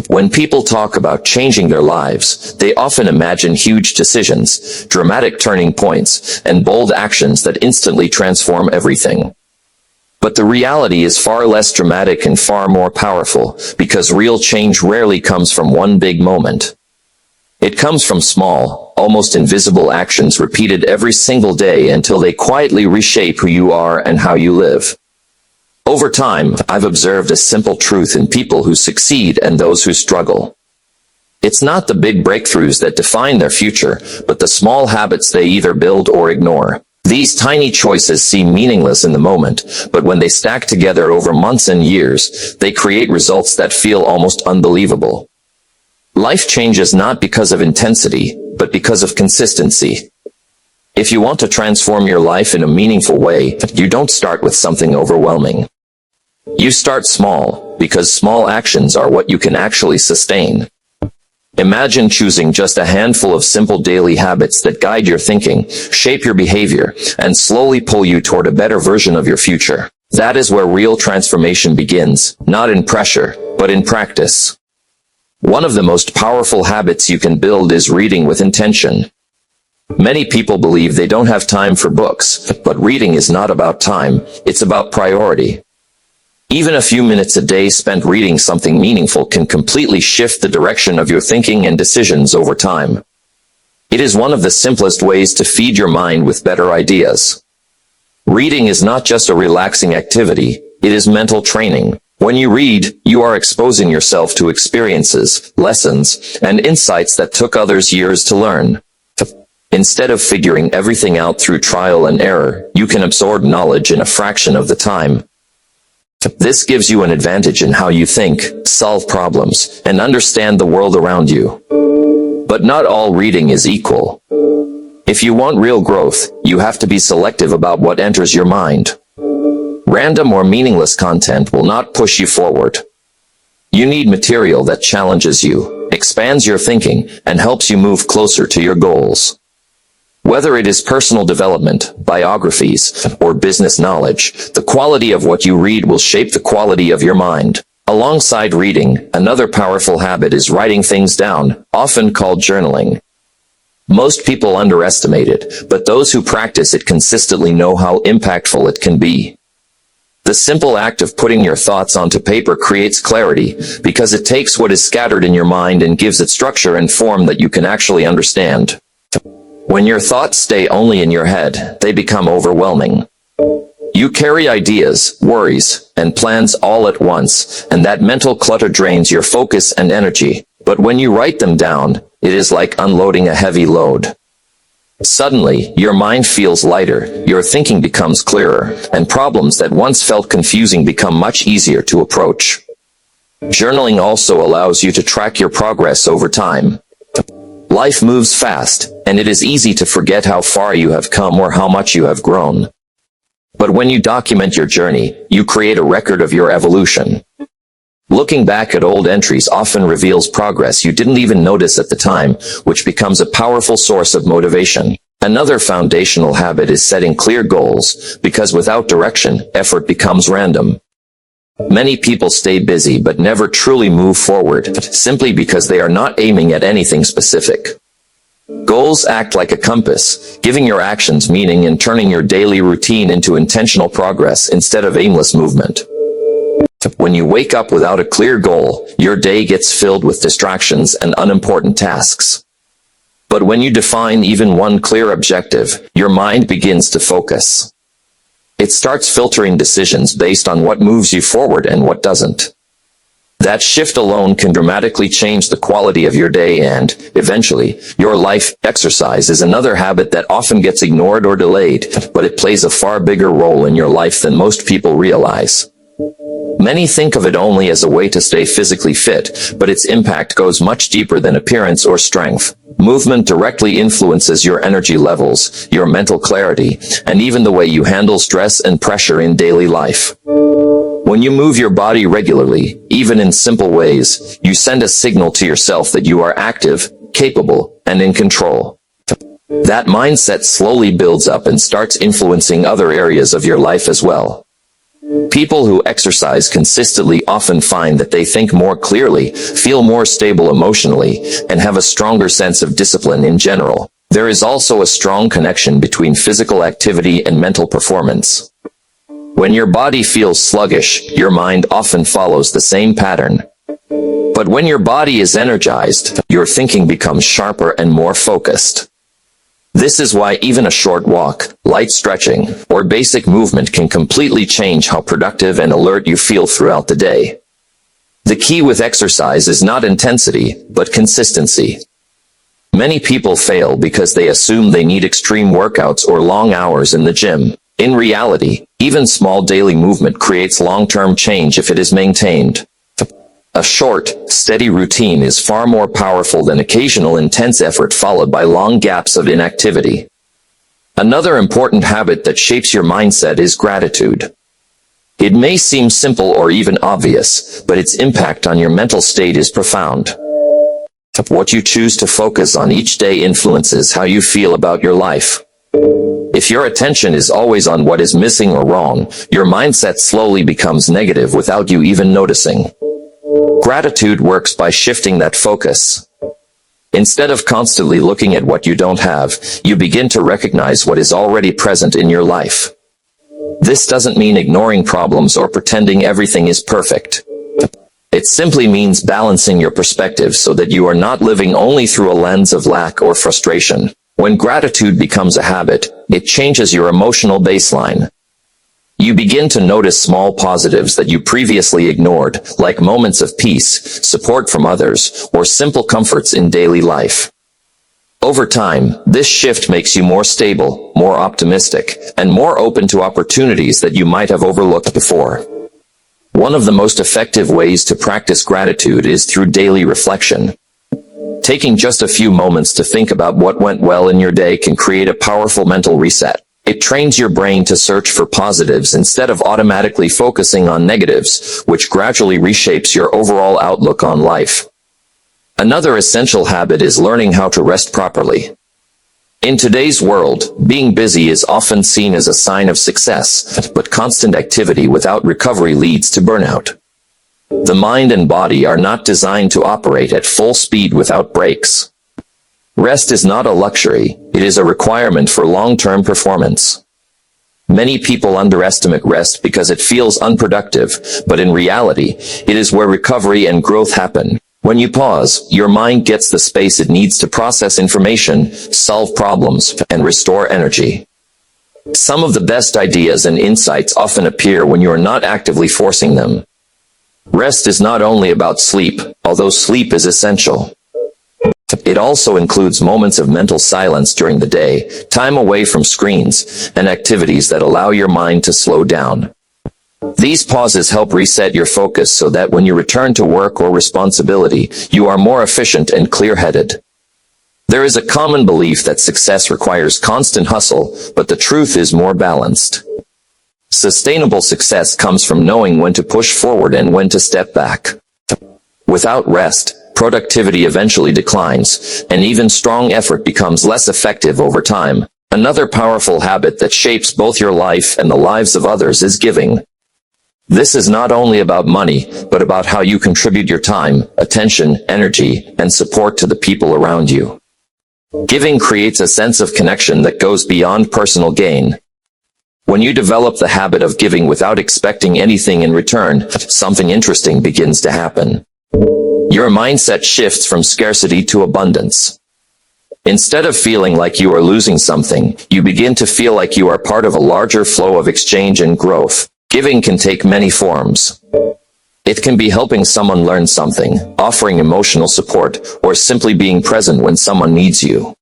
When people talk about changing their lives, they often imagine huge decisions, dramatic turning points, and bold actions that instantly transform everything. But the reality is far less dramatic and far more powerful, because real change rarely comes from one big moment. It comes from small, almost invisible actions repeated every single day until they quietly reshape who you are and how you live. Over time, I've observed a simple truth in people who succeed and those who struggle. It's not the big breakthroughs that define their future, but the small habits they either build or ignore. These tiny choices seem meaningless in the moment, but when they stack together over months and years, they create results that feel almost unbelievable. Life changes not because of intensity, but because of consistency. If you want to transform your life in a meaningful way, you don't start with something overwhelming. You start small, because small actions are what you can actually sustain. Imagine choosing just a handful of simple daily habits that guide your thinking, shape your behavior, and slowly pull you toward a better version of your future. That is where real transformation begins, not in pressure, but in practice. One of the most powerful habits you can build is reading with intention. Many people believe they don't have time for books, but reading is not about time, it's about priority. Even a few minutes a day spent reading something meaningful can completely shift the direction of your thinking and decisions over time. It is one of the simplest ways to feed your mind with better ideas. Reading is not just a relaxing activity, it is mental training. When you read, you are exposing yourself to experiences, lessons, and insights that took others years to learn. Instead of figuring everything out through trial and error, you can absorb knowledge in a fraction of the time. This gives you an advantage in how you think, solve problems, and understand the world around you. But not all reading is equal. If you want real growth, you have to be selective about what enters your mind. Random or meaningless content will not push you forward. You need material that challenges you, expands your thinking, and helps you move closer to your goals. Whether it is personal development, biographies, or business knowledge, the quality of what you read will shape the quality of your mind. Alongside reading, another powerful habit is writing things down, often called journaling. Most people underestimate it, but those who practice it consistently know how impactful it can be. The simple act of putting your thoughts onto paper creates clarity, because it takes what is scattered in your mind and gives it structure and form that you can actually understand. When your thoughts stay only in your head, they become overwhelming. You carry ideas, worries, and plans all at once, and that mental clutter drains your focus and energy. But when you write them down, it is like unloading a heavy load. Suddenly, your mind feels lighter, your thinking becomes clearer, and problems that once felt confusing become much easier to approach. Journaling also allows you to track your progress over time. Life moves fast, and it is easy to forget how far you have come or how much you have grown. But when you document your journey, you create a record of your evolution. Looking back at old entries often reveals progress you didn't even notice at the time, which becomes a powerful source of motivation. Another foundational habit is setting clear goals, because without direction, effort becomes random. Many people stay busy but never truly move forward, simply because they are not aiming at anything specific. Goals act like a compass, giving your actions meaning and turning your daily routine into intentional progress instead of aimless movement. When you wake up without a clear goal, your day gets filled with distractions and unimportant tasks. But when you define even one clear objective, your mind begins to focus. It starts filtering decisions based on what moves you forward and what doesn't. That shift alone can dramatically change the quality of your day and, eventually, your life. Exercise is another habit that often gets ignored or delayed, but it plays a far bigger role in your life than most people realize. Many think of it only as a way to stay physically fit, but its impact goes much deeper than appearance or strength. Movement directly influences your energy levels, your mental clarity, and even the way you handle stress and pressure in daily life. When you move your body regularly, even in simple ways, you send a signal to yourself that you are active, capable, and in control. That mindset slowly builds up and starts influencing other areas of your life as well. People who exercise consistently often find that they think more clearly, feel more stable emotionally, and have a stronger sense of discipline in general. There is also a strong connection between physical activity and mental performance. When your body feels sluggish, your mind often follows the same pattern. But when your body is energized, your thinking becomes sharper and more focused. This is why even a short walk, light stretching, or basic movement can completely change how productive and alert you feel throughout the day. The key with exercise is not intensity, but consistency. Many people fail because they assume they need extreme workouts or long hours in the gym. In reality, even small daily movement creates long-term change if it is maintained. A short, steady routine is far more powerful than occasional intense effort followed by long gaps of inactivity. Another important habit that shapes your mindset is gratitude. It may seem simple or even obvious, but its impact on your mental state is profound. What you choose to focus on each day influences how you feel about your life. If your attention is always on what is missing or wrong, your mindset slowly becomes negative without you even noticing. Gratitude works by shifting that focus. Instead of constantly looking at what you don't have, you begin to recognize what is already present in your life. This doesn't mean ignoring problems or pretending everything is perfect. It simply means balancing your perspective so that you are not living only through a lens of lack or frustration. When gratitude becomes a habit, it changes your emotional baseline. You begin to notice small positives that you previously ignored, like moments of peace, support from others, or simple comforts in daily life. Over time, this shift makes you more stable, more optimistic, and more open to opportunities that you might have overlooked before. One of the most effective ways to practice gratitude is through daily reflection. Taking just a few moments to think about what went well in your day can create a powerful mental reset. It trains your brain to search for positives instead of automatically focusing on negatives, which gradually reshapes your overall outlook on life. Another essential habit is learning how to rest properly. In today's world, being busy is often seen as a sign of success, but constant activity without recovery leads to burnout. The mind and body are not designed to operate at full speed without breaks. Rest is not a luxury, it is a requirement for long-term performance. Many people underestimate rest because it feels unproductive, but in reality, it is where recovery and growth happen. When you pause, your mind gets the space it needs to process information, solve problems, and restore energy. Some of the best ideas and insights often appear when you are not actively forcing them. Rest is not only about sleep, although sleep is essential. It also includes moments of mental silence during the day, time away from screens, and activities that allow your mind to slow down. These pauses help reset your focus so that when you return to work or responsibility, you are more efficient and clear-headed. There is a common belief that success requires constant hustle, but the truth is more balanced. Sustainable success comes from knowing when to push forward and when to step back. Without rest, productivity eventually declines, and even strong effort becomes less effective over time. Another powerful habit that shapes both your life and the lives of others is giving. This is not only about money, but about how you contribute your time, attention, energy, and support to the people around you. Giving creates a sense of connection that goes beyond personal gain. When you develop the habit of giving without expecting anything in return, something interesting begins to happen. Your mindset shifts from scarcity to abundance. Instead of feeling like you are losing something, you begin to feel like you are part of a larger flow of exchange and growth. Giving can take many forms. It can be helping someone learn something, offering emotional support, or simply being present when someone needs you.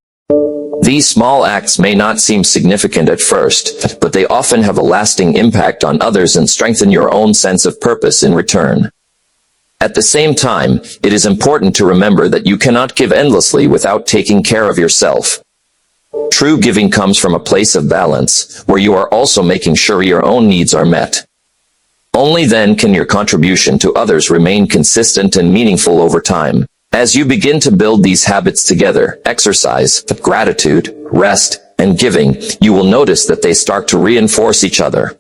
These small acts may not seem significant at first, but they often have a lasting impact on others and strengthen your own sense of purpose in return. At the same time, it is important to remember that you cannot give endlessly without taking care of yourself. True giving comes from a place of balance, where you are also making sure your own needs are met. Only then can your contribution to others remain consistent and meaningful over time. As you begin to build these habits together, exercise, gratitude, rest, and giving, you will notice that they start to reinforce each other.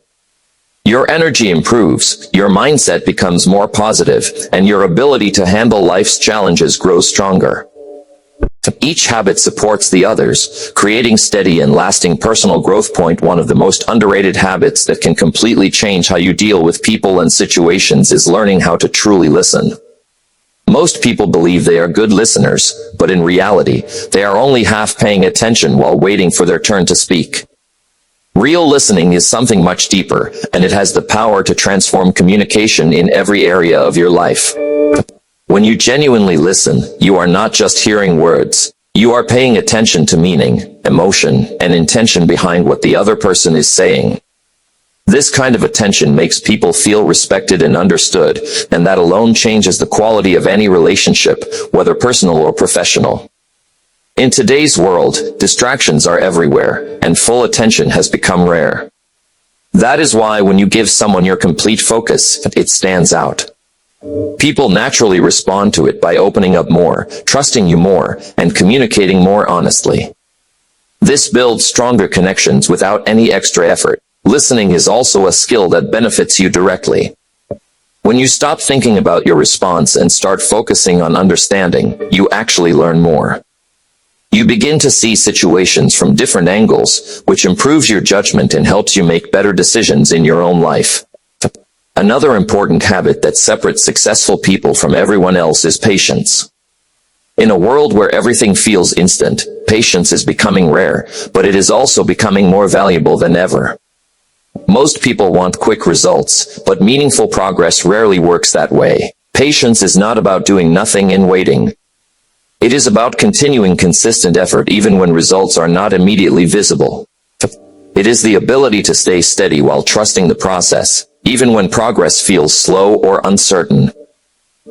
Your energy improves, your mindset becomes more positive, and your ability to handle life's challenges grows stronger. Each habit supports the others, creating steady and lasting personal growth. One of the most underrated habits that can completely change how you deal with people and situations is learning how to truly listen. Most people believe they are good listeners, but in reality, they are only half paying attention while waiting for their turn to speak. Real listening is something much deeper, and it has the power to transform communication in every area of your life. When you genuinely listen, you are not just hearing words. You are paying attention to meaning, emotion, and intention behind what the other person is saying. This kind of attention makes people feel respected and understood, and that alone changes the quality of any relationship, whether personal or professional. In today's world, distractions are everywhere, and full attention has become rare. That is why when you give someone your complete focus, it stands out. People naturally respond to it by opening up more, trusting you more, and communicating more honestly. This builds stronger connections without any extra effort. Listening is also a skill that benefits you directly. When you stop thinking about your response and start focusing on understanding, you actually learn more. You begin to see situations from different angles, which improves your judgment and helps you make better decisions in your own life. Another important habit that separates successful people from everyone else is patience. In a world where everything feels instant, patience is becoming rare, but it is also becoming more valuable than ever. Most people want quick results, but meaningful progress rarely works that way. Patience is not about doing nothing and waiting. It is about continuing consistent effort even when results are not immediately visible. It is the ability to stay steady while trusting the process, even when progress feels slow or uncertain.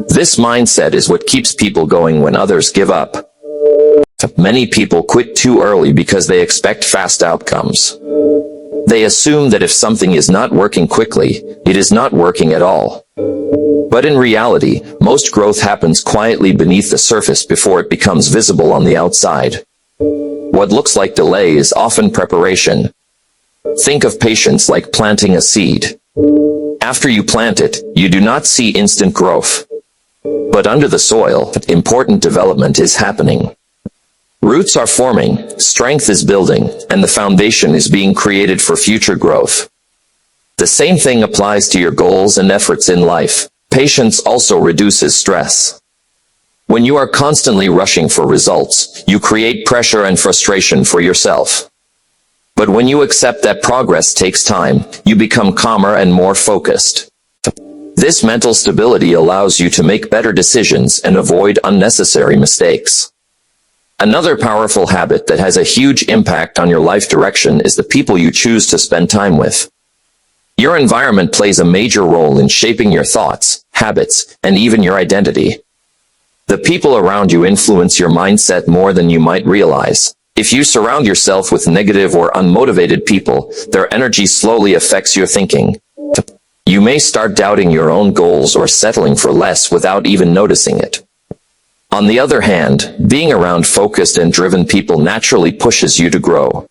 This mindset is what keeps people going when others give up. Many people quit too early because they expect fast outcomes. They assume that if something is not working quickly, it is not working at all. But in reality, most growth happens quietly beneath the surface before it becomes visible on the outside. What looks like delay is often preparation. Think of patience like planting a seed. After you plant it, you do not see instant growth. But under the soil, important development is happening. Roots are forming, strength is building, and the foundation is being created for future growth. The same thing applies to your goals and efforts in life. Patience also reduces stress. When you are constantly rushing for results, you create pressure and frustration for yourself. But when you accept that progress takes time, you become calmer and more focused. This mental stability allows you to make better decisions and avoid unnecessary mistakes. Another powerful habit that has a huge impact on your life direction is the people you choose to spend time with. Your environment plays a major role in shaping your thoughts, habits, and even your identity. The people around you influence your mindset more than you might realize. If you surround yourself with negative or unmotivated people, their energy slowly affects your thinking. You may start doubting your own goals or settling for less without even noticing it. On the other hand, being around focused and driven people naturally pushes you to grow.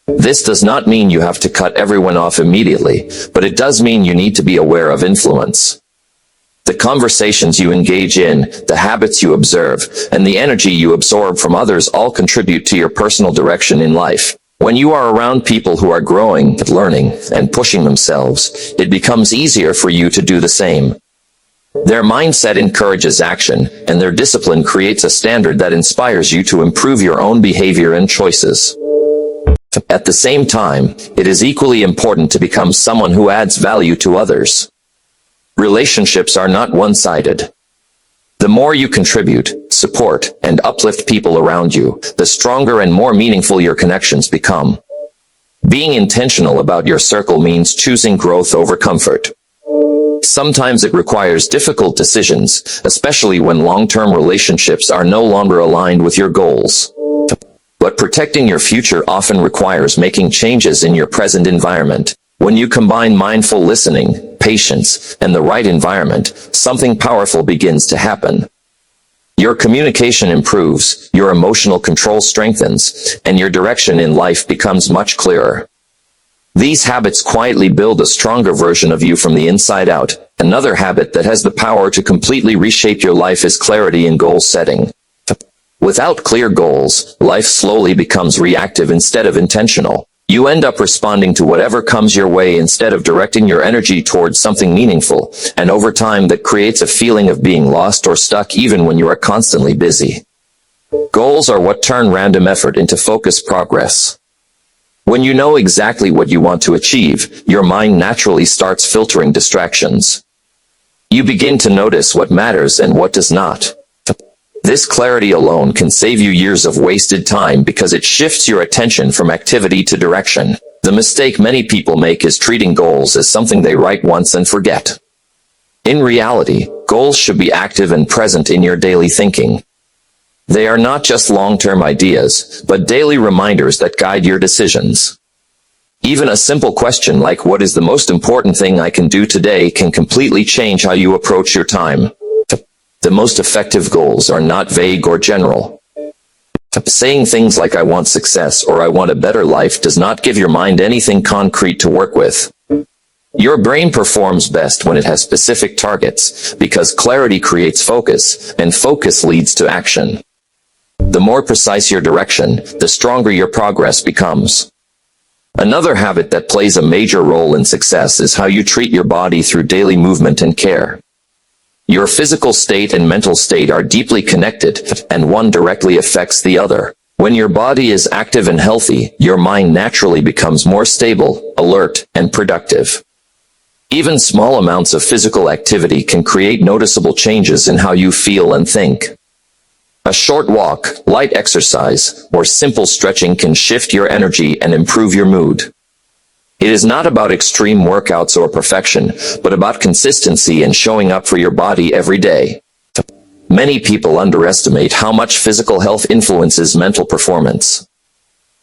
This does not mean you have to cut everyone off immediately, but it does mean you need to be aware of influence. The conversations you engage in, the habits you observe, and the energy you absorb from others all contribute to your personal direction in life. When you are around people who are growing, learning, and pushing themselves, it becomes easier for you to do the same. Their mindset encourages action, and their discipline creates a standard that inspires you to improve your own behavior and choices. At the same time, it is equally important to become someone who adds value to others. Relationships are not one-sided. The more you contribute, support, and uplift people around you, the stronger and more meaningful your connections become. Being intentional about your circle means choosing growth over comfort. Sometimes it requires difficult decisions, especially when long-term relationships are no longer aligned with your goals. But protecting your future often requires making changes in your present environment. When you combine mindful listening, patience, and the right environment, something powerful begins to happen. Your communication improves, your emotional control strengthens, and your direction in life becomes much clearer. These habits quietly build a stronger version of you from the inside out. Another habit that has the power to completely reshape your life is clarity in goal setting. Without clear goals, life slowly becomes reactive instead of intentional. You end up responding to whatever comes your way instead of directing your energy towards something meaningful, and over time that creates a feeling of being lost or stuck even when you are constantly busy. Goals are what turn random effort into focused progress. When you know exactly what you want to achieve, your mind naturally starts filtering distractions. You begin to notice what matters and what does not. This clarity alone can save you years of wasted time because it shifts your attention from activity to direction. The mistake many people make is treating goals as something they write once and forget. In reality, goals should be active and present in your daily thinking. They are not just long-term ideas, but daily reminders that guide your decisions. Even a simple question like "What is the most important thing I can do today?" can completely change how you approach your time. The most effective goals are not vague or general. Saying things like "I want success" or "I want a better life" does not give your mind anything concrete to work with. Your brain performs best when it has specific targets, because clarity creates focus, and focus leads to action. The more precise your direction, the stronger your progress becomes. Another habit that plays a major role in success is how you treat your body through daily movement and care. Your physical state and mental state are deeply connected, and one directly affects the other. When your body is active and healthy, your mind naturally becomes more stable, alert, and productive. Even small amounts of physical activity can create noticeable changes in how you feel and think. A short walk, light exercise, or simple stretching can shift your energy and improve your mood. It is not about extreme workouts or perfection, but about consistency and showing up for your body every day. Many people underestimate how much physical health influences mental performance.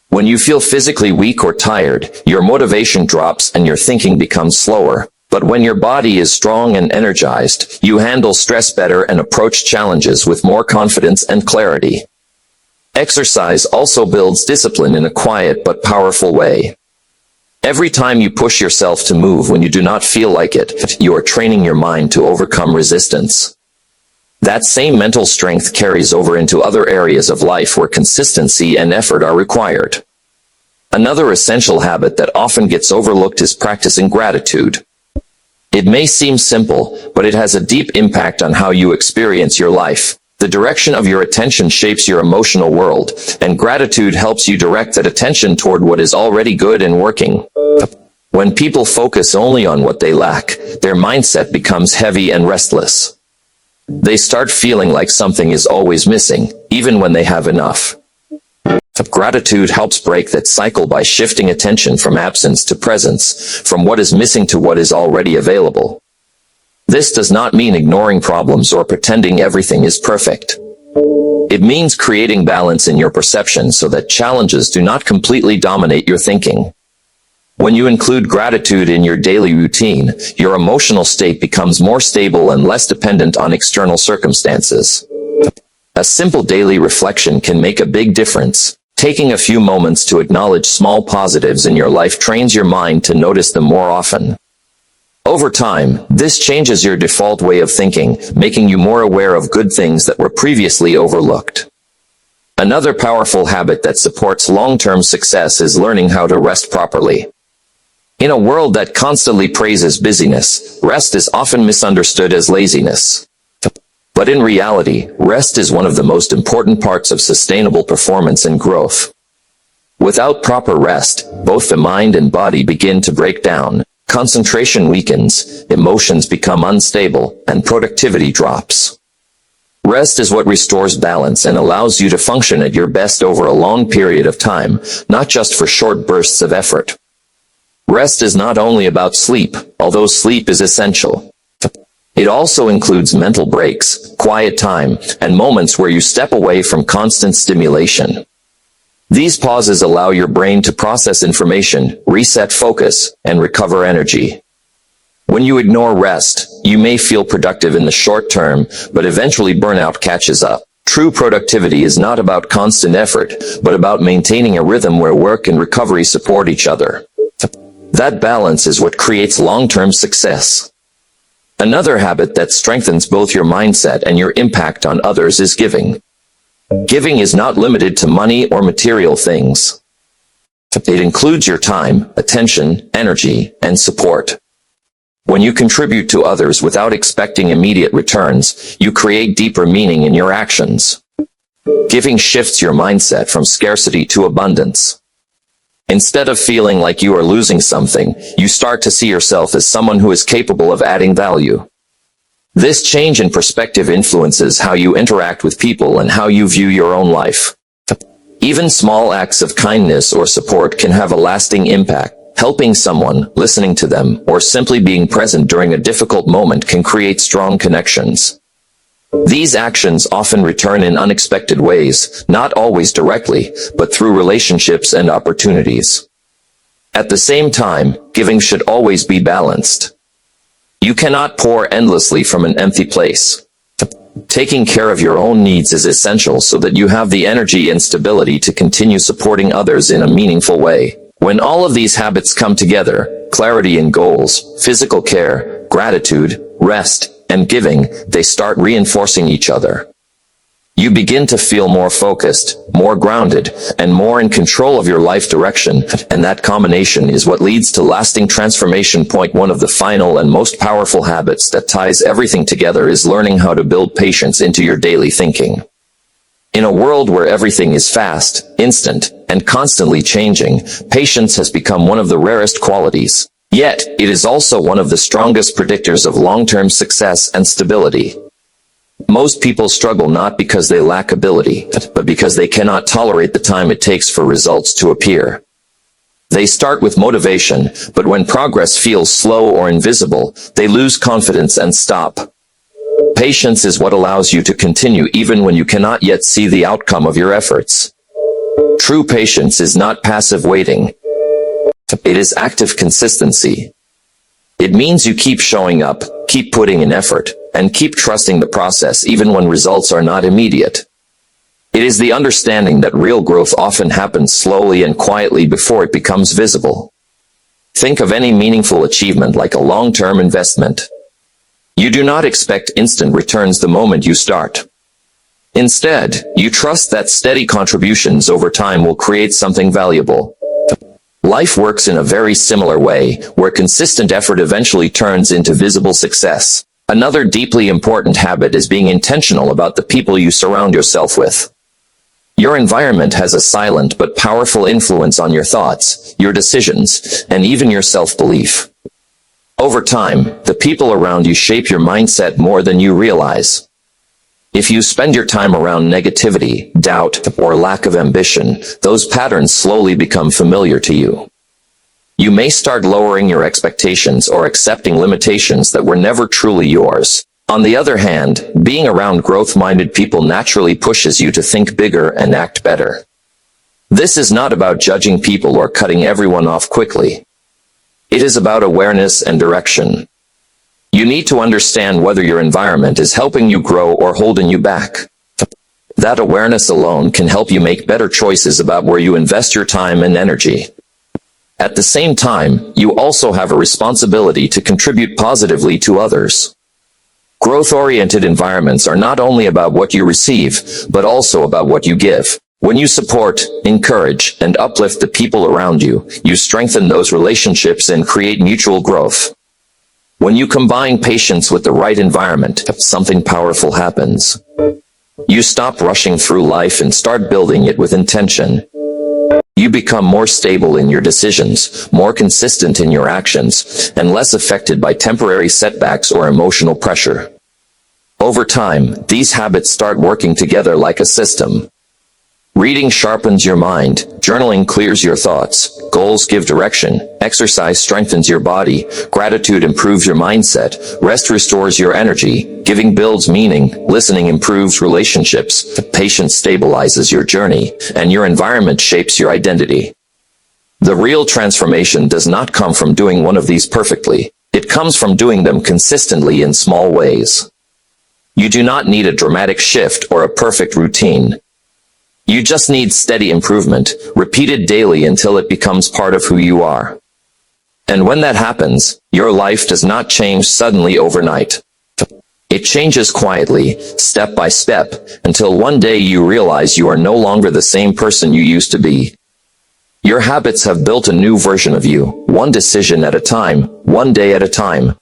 When you feel physically weak or tired, your motivation drops and your thinking becomes slower. But when your body is strong and energized, you handle stress better and approach challenges with more confidence and clarity. Exercise also builds discipline in a quiet but powerful way. Every time you push yourself to move when you do not feel like it, you are training your mind to overcome resistance. That same mental strength carries over into other areas of life where consistency and effort are required. Another essential habit that often gets overlooked is practicing gratitude. It may seem simple, but it has a deep impact on how you experience your life. The direction of your attention shapes your emotional world, and gratitude helps you direct that attention toward what is already good and working. When people focus only on what they lack, their mindset becomes heavy and restless. They start feeling like something is always missing, even when they have enough. Gratitude helps break that cycle by shifting attention from absence to presence, from what is missing to what is already available. This does not mean ignoring problems or pretending everything is perfect. It means creating balance in your perception so that challenges do not completely dominate your thinking. When you include gratitude in your daily routine, your emotional state becomes more stable and less dependent on external circumstances. A simple daily reflection can make a big difference. Taking a few moments to acknowledge small positives in your life trains your mind to notice them more often. Over time, this changes your default way of thinking, making you more aware of good things that were previously overlooked. Another powerful habit that supports long-term success is learning how to rest properly. In a world that constantly praises busyness, rest is often misunderstood as laziness. But in reality, rest is one of the most important parts of sustainable performance and growth. Without proper rest, both the mind and body begin to break down. Concentration weakens, emotions become unstable, and productivity drops. Rest is what restores balance and allows you to function at your best over a long period of time, not just for short bursts of effort. Rest is not only about sleep, although sleep is essential. It also includes mental breaks, quiet time, and moments where you step away from constant stimulation. These pauses allow your brain to process information, reset focus, and recover energy. When you ignore rest, you may feel productive in the short term, but eventually burnout catches up. True productivity is not about constant effort, but about maintaining a rhythm where work and recovery support each other. That balance is what creates long-term success. Another habit that strengthens both your mindset and your impact on others is giving. Giving is not limited to money or material things. It includes your time, attention, energy, and support. When you contribute to others without expecting immediate returns, you create deeper meaning in your actions. Giving shifts your mindset from scarcity to abundance. Instead of feeling like you are losing something, you start to see yourself as someone who is capable of adding value. This change in perspective influences how you interact with people and how you view your own life. Even small acts of kindness or support can have a lasting impact. Helping someone, listening to them, or simply being present during a difficult moment can create strong connections. These actions often return in unexpected ways, not always directly, but through relationships and opportunities. At the same time, giving should always be balanced. You cannot pour endlessly from an empty place. Taking care of your own needs is essential so that you have the energy and stability to continue supporting others in a meaningful way. When all of these habits come together, clarity in goals, physical care, gratitude, rest, and giving, they start reinforcing each other. You begin to feel more focused, more grounded, and more in control of your life direction, and that combination is what leads to lasting transformation. Point one of the final and most powerful habits that ties everything together is learning how to build patience into your daily thinking. In a world where everything is fast, instant, and constantly changing, patience has become one of the rarest qualities. Yet, it is also one of the strongest predictors of long-term success and stability. Most people struggle not because they lack ability, but because they cannot tolerate the time it takes for results to appear. They start with motivation, but when progress feels slow or invisible, they lose confidence and stop. Patience is what allows you to continue even when you cannot yet see the outcome of your efforts. True patience is not passive waiting. It is active consistency. It means you keep showing up, keep putting in effort, and keep trusting the process even when results are not immediate. It is the understanding that real growth often happens slowly and quietly before it becomes visible. Think of any meaningful achievement like a long-term investment. You do not expect instant returns the moment you start. Instead, you trust that steady contributions over time will create something valuable. Life works in a very similar way, where consistent effort eventually turns into visible success. Another deeply important habit is being intentional about the people you surround yourself with. Your environment has a silent but powerful influence on your thoughts, your decisions, and even your self-belief. Over time, the people around you shape your mindset more than you realize. If you spend your time around negativity, doubt, or lack of ambition, those patterns slowly become familiar to you. You may start lowering your expectations or accepting limitations that were never truly yours. On the other hand, being around growth-minded people naturally pushes you to think bigger and act better. This is not about judging people or cutting everyone off quickly. It is about awareness and direction. You need to understand whether your environment is helping you grow or holding you back. That awareness alone can help you make better choices about where you invest your time and energy. At the same time, you also have a responsibility to contribute positively to others. Growth-oriented environments are not only about what you receive, but also about what you give. When you support, encourage, and uplift the people around you, you strengthen those relationships and create mutual growth. When you combine patience with the right environment, something powerful happens. You stop rushing through life and start building it with intention. You become more stable in your decisions, more consistent in your actions, and less affected by temporary setbacks or emotional pressure. Over time, these habits start working together like a system. Reading sharpens your mind, journaling clears your thoughts, goals give direction, exercise strengthens your body, gratitude improves your mindset, rest restores your energy, giving builds meaning, listening improves relationships, patience stabilizes your journey, and your environment shapes your identity. The real transformation does not come from doing one of these perfectly. It comes from doing them consistently in small ways. You do not need a dramatic shift or a perfect routine. You just need steady improvement, repeated daily until it becomes part of who you are. And when that happens, your life does not change suddenly overnight. It changes quietly, step by step, until one day you realize you are no longer the same person you used to be. Your habits have built a new version of you, one decision at a time, one day at a time.